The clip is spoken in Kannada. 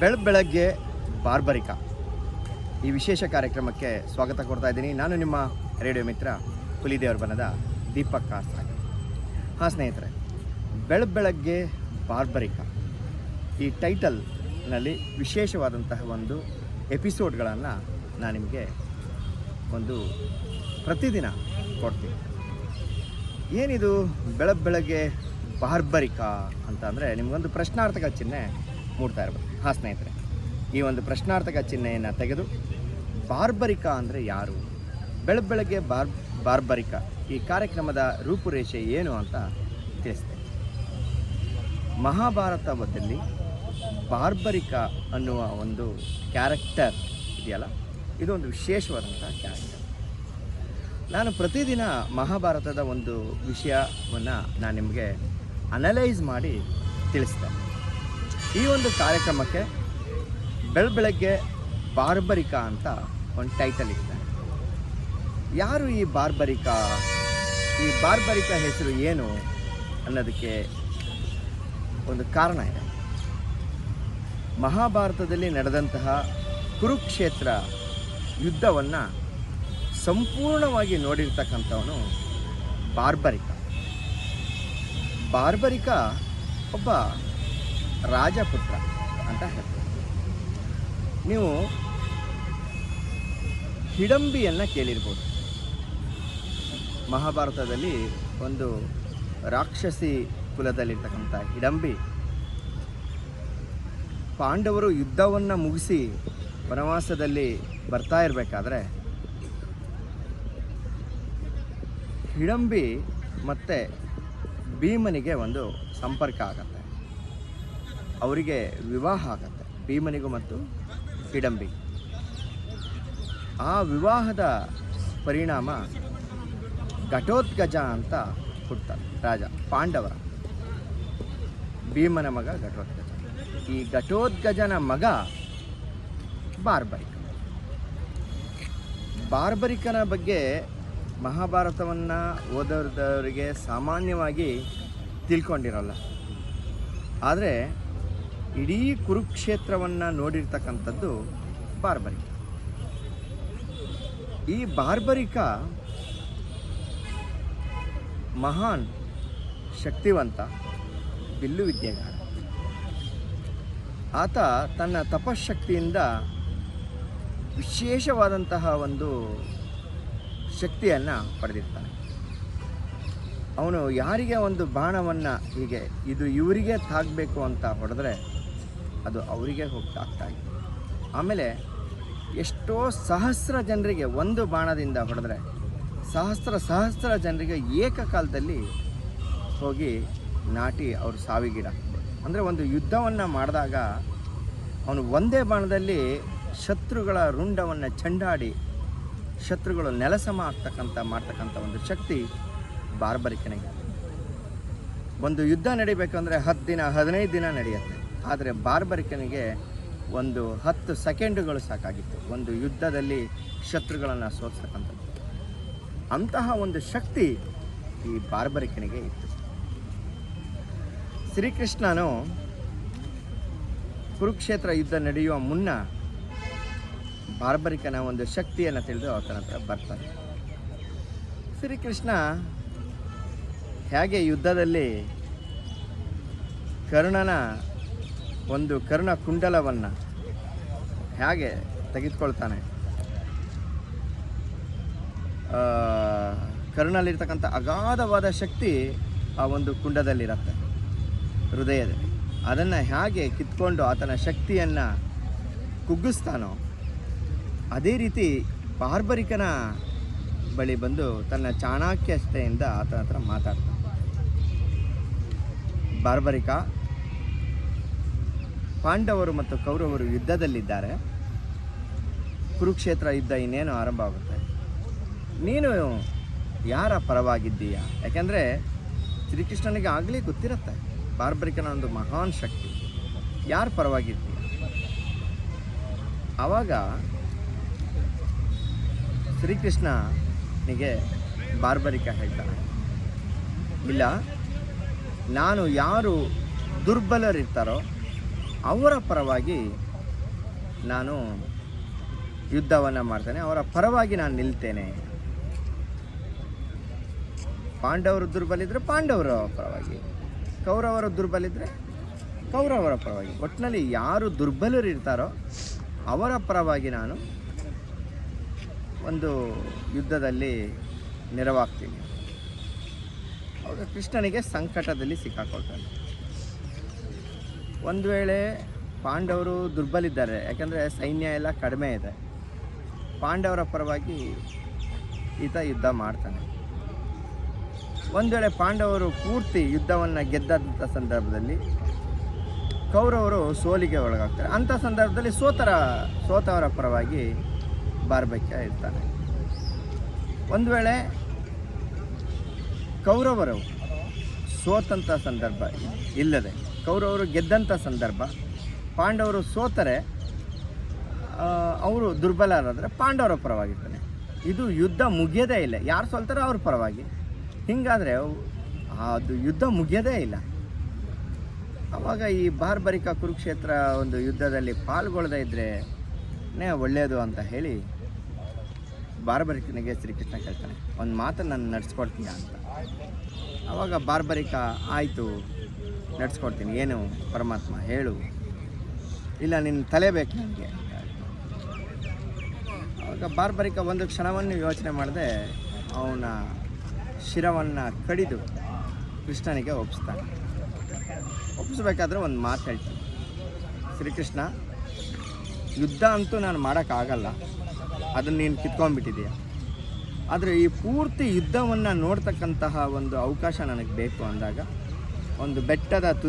ಬೆಳಗ್ಗೆ ಬಾರ್ಬರಿಕ ಈ ವಿಶೇಷ ಕಾರ್ಯಕ್ರಮಕ್ಕೆ ಸ್ವಾಗತ ಕೊಡ್ತಾ ಇದ್ದೀನಿ. ನಾನು ನಿಮ್ಮ ರೇಡಿಯೋ ಮಿತ್ರ ಹುಲಿದೇವರ ಬನದ ದೀಪಕ್ ಕಾಸ್ರಾಗಿ. ಹಾಂ ಸ್ನೇಹಿತರೆ, ಬೆಳಗ್ಗೆ ಬಾರ್ಬರಿಕ ಈ ಟೈಟಲ್ನಲ್ಲಿ ವಿಶೇಷವಾದಂತಹ ಒಂದು ಎಪಿಸೋಡ್ಗಳನ್ನು ನಾನು ನಿಮಗೆ ಪ್ರತಿದಿನ ಕೊಡ್ತೀನಿ. ಏನಿದು ಬೆಳಗ್ಗೆ ಬಾರ್ಬರಿಕ ಅಂತ ಅಂದರೆ ನಿಮಗೊಂದು ಪ್ರಶ್ನಾರ್ಥಕ ಚಿಹ್ನೆ ಮೂಡ್ತಾ ಇರ್ಬೋದು. ಹಾಂ ಸ್ನೇಹಿತರೆ, ಈ ಒಂದು ಪ್ರಶ್ನಾರ್ಥಕ ಚಿಹ್ನೆಯನ್ನು ತೆಗೆದು ಬಾರ್ಬರಿಕ ಅಂದರೆ ಯಾರು, ಬೆಳಗ್ಗೆ ಬಾರ್ಬರಿಕ ಈ ಕಾರ್ಯಕ್ರಮದ ರೂಪುರೇಷೆ ಏನು ಅಂತ ತಿಳಿಸ್ತೇನೆ. ಮಹಾಭಾರತದಲ್ಲಿ ಬಾರ್ಬರಿಕ ಅನ್ನುವ ಒಂದು ಕ್ಯಾರೆಕ್ಟರ್ ಇದೆಯಲ್ಲ, ಇದೊಂದು ವಿಶೇಷವಾದಂಥ ಕ್ಯಾರೆಕ್ಟರ್. ನಾನು ಪ್ರತಿದಿನ ಮಹಾಭಾರತದ ಒಂದು ವಿಷಯವನ್ನು ನಾನು ನಿಮಗೆ ಅನಲೈಸ್ ಮಾಡಿ ತಿಳಿಸ್ತೇನೆ. ಈ ಒಂದು ಕಾರ್ಯಕ್ರಮಕ್ಕೆ ಬೆಳಗ್ಗೆ ಬಾರ್ಬರಿಕ ಅಂತ ಒಂದು ಟೈಟಲ್ ಇದೆ. ಯಾರು ಈ ಬಾರ್ಬರಿಕ, ಈ ಬಾರ್ಬರಿಕ ಹೆಸರು ಏನು ಅನ್ನೋದಕ್ಕೆ ಒಂದು ಕಾರಣ ಇದೆ. ಮಹಾಭಾರತದಲ್ಲಿ ನಡೆದಂತಹ ಕುರುಕ್ಷೇತ್ರ ಯುದ್ಧವನ್ನು ಸಂಪೂರ್ಣವಾಗಿ ನೋಡಿರ್ತಕ್ಕಂಥವನು ಬಾರ್ಬರಿಕ. ಬಾರ್ಬರಿಕ ಒಬ್ಬ ರಾಜಪುತ್ರ ಅಂತ ಹೇಳ್ತಾರೆ. ನೀವು ಹಿಡಂಬಿಯನ್ನು ಕೇಳಿರ್ಬೋದು. ಮಹಾಭಾರತದಲ್ಲಿ ಒಂದು ರಾಕ್ಷಸಿ ಕುಲದಲ್ಲಿರ್ತಕ್ಕಂಥ ಹಿಡಂಬಿ ಪಾಂಡವರು ಯುದ್ಧವನ್ನು ಮುಗಿಸಿ ವನವಾಸದಲ್ಲಿ ಬರ್ತಾ ಇರಬೇಕಾದ್ರೆ ಹಿಡಂಬಿ ಮತ್ತು ಭೀಮನಿಗೆ ಒಂದು ಸಂಪರ್ಕ ಆಗತ್ತೆ. ಅವರಿಗೆ ವಿವಾಹ ಆಗತ್ತೆ, ಭೀಮನಿಗೂ ಮತ್ತು ಹಿಡಂಬಿ. ಆ ವಿವಾಹದ ಪರಿಣಾಮ ಘಟೋತ್ಕಚ ಅಂತ ಹುಡ್ತಾರೆ ರಾಜ, ಪಾಂಡವರ ಭೀಮನ ಮಗ ಘಟೋತ್ಕಚ. ಈ ಘಟೋತ್ಕಚನ ಮಗ ಬಾರ್ಬರಿಕ. ಬಾರ್ಬರಿಕನ ಬಗ್ಗೆ ಮಹಾಭಾರತವನ್ನು ಓದೋದವರಿಗೆ ಸಾಮಾನ್ಯವಾಗಿ ತಿಳ್ಕೊಂಡಿರಲ್ಲ. ಆದರೆ ಇಡೀ ಕುರುಕ್ಷೇತ್ರವನ್ನು ನೋಡಿರ್ತಕ್ಕಂಥದ್ದು ಬಾರ್ಬರಿಕ. ಈ ಬಾರ್ಬರಿಕ ಮಹಾನ್ ಶಕ್ತಿವಂತ ಬಿಲ್ಲು ವಿದ್ಯೆಗಾರ. ಆತ ತನ್ನ ತಪಶಕ್ತಿಯಿಂದ ವಿಶೇಷವಾದಂತಹ ಒಂದು ಶಕ್ತಿಯನ್ನು ಪಡೆದಿರ್ತಾನೆ. ಅವನು ಯಾರಿಗೆ ಒಂದು ಬಾಣವನ್ನು ಹೀಗೆ ಇದು ಇವರಿಗೆ ತಾಗಬೇಕು ಅಂತ ಹೊಡೆದ್ರೆ ಅದು ಅವರಿಗೆ ಹೋಗಿ ತಾಗ್ತಾ ಇದೆ. ಆಮೇಲೆ ಎಷ್ಟೋ ಸಹಸ್ರ ಜನರಿಗೆ ಒಂದು ಬಾಣದಿಂದ ಹೊಡೆದ್ರೆ ಸಹಸ್ರ ಜನರಿಗೆ ಏಕಕಾಲದಲ್ಲಿ ಹೋಗಿ ನಾಟಿ ಅವರು ಸಾವಿಗೀಡಾಗ್ತದೆ. ಅಂದರೆ ಒಂದು ಯುದ್ಧವನ್ನು ಮಾಡಿದಾಗ ಅವನು ಒಂದೇ ಬಾಣದಲ್ಲಿ ಶತ್ರುಗಳ ರುಂಡವನ್ನು ಚೆಂಡಾಡಿ ಶತ್ರುಗಳು ನೆಲಸಮ ಮಾಡ್ತಕ್ಕಂಥ ಒಂದು ಶಕ್ತಿ ಬಾರ್ಬರಿಕನಿಗೆ. ಒಂದು ಯುದ್ಧ ನಡಿಬೇಕಂದ್ರೆ 10 ದಿನ 15 ದಿನ ನಡೆಯುತ್ತೆ. ಆದರೆ ಬಾರ್ಬರಿಕನಿಗೆ ಒಂದು 10 ಸೆಕೆಂಡುಗಳು ಸಾಕಾಗಿತ್ತು ಒಂದು ಯುದ್ಧದಲ್ಲಿ ಶತ್ರುಗಳನ್ನು ಸೋಲಿಸ್ತಕ್ಕಂಥದ್ದು. ಅಂತಹ ಒಂದು ಶಕ್ತಿ ಈ ಬಾರ್ಬರಿಕನಿಗೆ ಇತ್ತು. ಶ್ರೀಕೃಷ್ಣನು ಕುರುಕ್ಷೇತ್ರ ಯುದ್ಧ ನಡೆಯುವ ಮುನ್ನ ಬಾರ್ಬರಿಕನ ಒಂದು ಶಕ್ತಿಯನ್ನು ತಿಳಿದು ಆತನ ಹತ್ರ ಬರ್ತಾನೆ. ಶ್ರೀಕೃಷ್ಣ ಹೇಗೆ ಯುದ್ಧದಲ್ಲಿ ಕರ್ಣನ ಒಂದು ಕರ್ಣ ಕುಂಡಲವನ್ನು ಹೇಗೆ ತೆಗೆದುಕೊಳ್ತಾನೆ, ಕರ್ಣಲ್ಲಿರ್ತಕ್ಕಂಥ ಅಗಾಧವಾದ ಶಕ್ತಿ ಆ ಒಂದು ಕುಂಡದಲ್ಲಿರುತ್ತೆ, ಹೃದಯದಲ್ಲಿ. ಅದನ್ನು ಹೇಗೆ ಕಿತ್ಕೊಂಡು ಆತನ ಶಕ್ತಿಯನ್ನು ಕುಗ್ಗಿಸ್ತಾನೋ ಅದೇ ರೀತಿ ಬಾರ್ಬರಿಕನ ಬಳಿ ಬಂದು ತನ್ನ ಚಾಣಾಕ್ಯತೆಯಿಂದ ಆತನ ಹತ್ರ ಮಾತಾಡ್ತಾನೆ. ಬಾರ್ಬರಿಕ, ಪಾಂಡವರು ಮತ್ತು ಕೌರವರು ಯುದ್ಧದಲ್ಲಿದ್ದಾರೆ. ಕುರುಕ್ಷೇತ್ರ ಯುದ್ಧ ಇನ್ನೇನು ಆರಂಭ ಆಗುತ್ತೆ. ನೀನು ಯಾರ ಪರವಾಗಿದ್ದೀಯಾ? ಯಾಕೆಂದರೆ ಶ್ರೀಕೃಷ್ಣನಿಗೆ ಆಗಲೇ ಗೊತ್ತಿರುತ್ತೆ ಬಾರ್ಬರಿಕನ ಒಂದು ಮಹಾನ್ ಶಕ್ತಿ. ಯಾರ ಪರವಾಗಿದ್ದೀಯ? ಆವಾಗ ಶ್ರೀಕೃಷ್ಣನಿಗೆ ಬಾರ್ಬರಿಕ ಹೇಳ್ತಾನೆ, ಇಲ್ಲ, ನಾನು ಯಾರು ದುರ್ಬಲರಿರ್ತಾರೋ ಅವರ ಪರವಾಗಿ ನಾನು ಯುದ್ಧವನ್ನು ಮಾಡ್ತೇನೆ, ಅವರ ಪರವಾಗಿ ನಾನು ನಿಲ್ತೇನೆ. ಪಾಂಡವರು ದುರ್ಬಲಿದ್ರೆ ಪಾಂಡವರ ಪರವಾಗಿ, ಕೌರವರು ದುರ್ಬಲಿದ್ರೆ ಕೌರವರ ಪರವಾಗಿ. ಒಟ್ಟಿನಲ್ಲಿ ಯಾರು ದುರ್ಬಲರು ಇರ್ತಾರೋ ಅವರ ಪರವಾಗಿ ನಾನು ಒಂದು ಯುದ್ಧದಲ್ಲಿ ನೆರವಾಗ್ತೀನಿ. ಆವಾಗ ಕೃಷ್ಣನಿಗೆ ಸಂಕಟದಲ್ಲಿ ಸಿಕ್ಕಾಕೊಳ್ತಾನೆ. ಒಂದು ವೇಳೆ ಪಾಂಡವರು ದುರ್ಬಲಿದ್ದಾರೆ, ಯಾಕಂದರೆ ಸೈನ್ಯ ಎಲ್ಲ ಕಡಿಮೆ ಇದೆ, ಪಾಂಡವರ ಪರವಾಗಿ ಈತ ಯುದ್ಧ ಮಾಡ್ತಾನೆ. ಒಂದು ವೇಳೆ ಪಾಂಡವರು ಪೂರ್ತಿ ಯುದ್ಧವನ್ನು ಗೆದ್ದಂಥ ಸಂದರ್ಭದಲ್ಲಿ ಕೌರವರು ಸೋಲಿಗೆ ಒಳಗಾಗ್ತಾರೆ. ಅಂಥ ಸಂದರ್ಭದಲ್ಲಿ ಸೋತವರ ಪರವಾಗಿ ಬಾರ್ಬೆಕ್ಯ ಇರ್ತಾನೆ. ಒಂದು ವೇಳೆ ಕೌರವರು ಸೋತಂಥ ಸಂದರ್ಭ ಇಲ್ಲದೆ ಕೌರವರು ಗೆದ್ದಂಥ ಸಂದರ್ಭ, ಪಾಂಡವರು ಸೋತರೆ ಅವರು ದುರ್ಬಲರಾದರೆ ಪಾಂಡವರ ಪರವಾಗಿರ್ತಾನೆ. ಇದು ಯುದ್ಧ ಮುಗಿಯೋದೇ ಇಲ್ಲ, ಯಾರು ಸೋಲ್ತಾರೋ ಅವ್ರ ಪರವಾಗಿ. ಹೀಗಾದರೆ ಅದು ಯುದ್ಧ ಮುಗಿಯೋದೇ ಇಲ್ಲ. ಆವಾಗ ಈ ಬಾರ್ಬರಿಕ ಕುರುಕ್ಷೇತ್ರ ಒಂದು ಯುದ್ಧದಲ್ಲಿ ಪಾಲ್ಗೊಳ್ಳದೇ ಇದ್ದರೆ ಒಳ್ಳೆಯದು ಅಂತ ಹೇಳಿ ಬಾರ್ಬರಿಕನಿಗೆ ಶ್ರೀಕೃಷ್ಣ ಕೇಳ್ತಾನೆ, ಒಂದು ಮಾತನ್ನು ನಾನು ನಡೆಸ್ಕೊಡ್ತೀನಿ ಅಂತ. ಆವಾಗ ಬಾರ್ಬರಿಕ ಆಯಿತು ನಡೆಸ್ಕೊಡ್ತೀನಿ, ಏನು ಪರಮಾತ್ಮ ಹೇಳು, ಇಲ್ಲ ನಿನ್ನ ತಲೆ ಬೇಕು ನನಗೆ. ಆವಾಗ ಬಾರ್ಬರಿಕ ಒಂದು ಕ್ಷಣವನ್ನು ಯೋಚನೆ ಮಾಡದೆ ಅವನ ಶಿರವನ್ನು ಕಡಿದು ಕೃಷ್ಣನಿಗೆ ಒಪ್ಪಿಸ್ತಾನೆ. ಒಪ್ಪಿಸ್ಬೇಕಾದ್ರೆ ಒಂದು ಮಾತು ಹೇಳ್ತೀನಿ, ಶ್ರೀಕೃಷ್ಣ ಯುದ್ಧ ಅಂತೂ ನಾನು ಮಾಡೋಕ್ಕಾಗಲ್ಲ, ಅದನ್ನು ನೀನು ಕಿತ್ಕೊಂಡ್ಬಿಟ್ಟಿದೀಯ, ಆದರೆ ಈ ಪೂರ್ತಿ ಯುದ್ಧವನ್ನು ನೋಡ್ತಕ್ಕಂತಹ ಒಂದು ಅವಕಾಶ ನನಗೆ ಬೇಕು ಅಂದಾಗ ಒಂದು ಬೆಟ್ಟದ